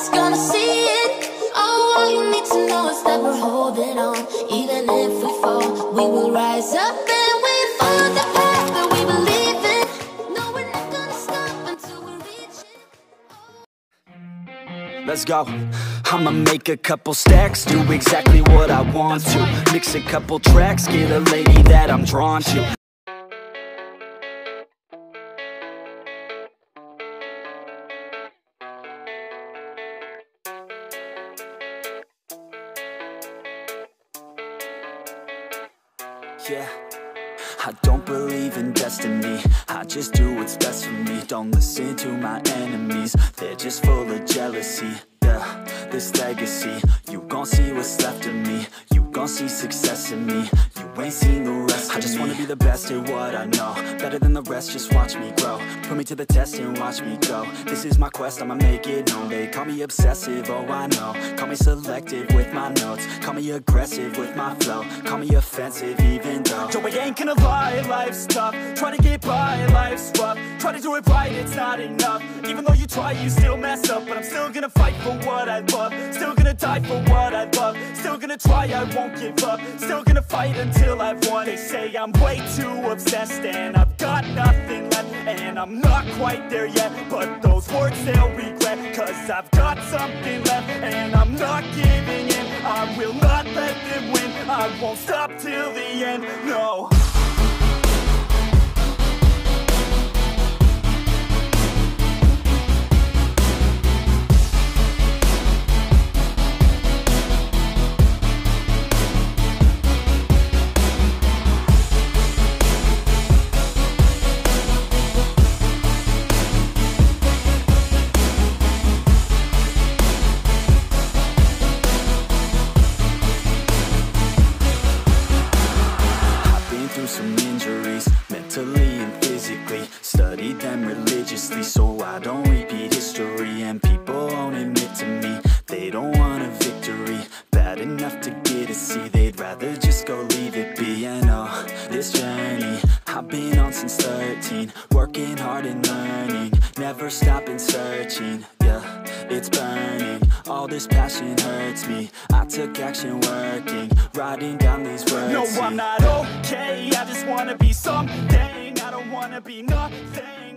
nobody's gonna see it. Oh, all you need to know is that we're holding on. Even if we fall, we will rise up and we follow the path that we believe in. No, we're not gonna stop until we reach it. Let's go. I'ma make a couple stacks, do exactly what I want to. Mix a couple tracks, get a lady that I'm drawn to. Yeah, I don't believe in destiny, I just do what's best for me. Don't listen to my enemies, they're just full of jealousy. Yeah, this legacy, you gon' see what's left of me. You gon' see success in me, you ain't seen the rest of me. I just wanna be the best at what I know, better than the rest, just watch me grow. Put me to the test and watch me go. This is my quest, I'ma make it known. They call me obsessive, oh I know. Call me selective with my notes, call me aggressive with my flow. Call me offensive even though Joe, I ain't gonna lie, life's tough. Try to get by, life's rough. Try to do it right, it's not enough. Even though you try, you still mess up. But I'm still gonna fight for what I love. Still gonna die for what I love. Still gonna try, I won't give up. Still gonna fight until I've won. They say I'm way too obsessed and I've got nothing left, and I'm not quite there yet, but those words they'll regret. Cause I've got something left and I'm not giving in. I will not let them win, I won't stop till the end, no. Some injuries, mentally and physically. Studied them religiously so I don't repeat history. And people won't admit to me they don't want a victory bad enough to get a C. They'd rather just go leave it be. And oh, this journey I've been on since 13, working hard and learning, never stopping searching. Yeah, it's burning, all this passion hurts me. I took action working, writing down these words. No, I'm not okay, I just wanna be something. I don't wanna be nothing.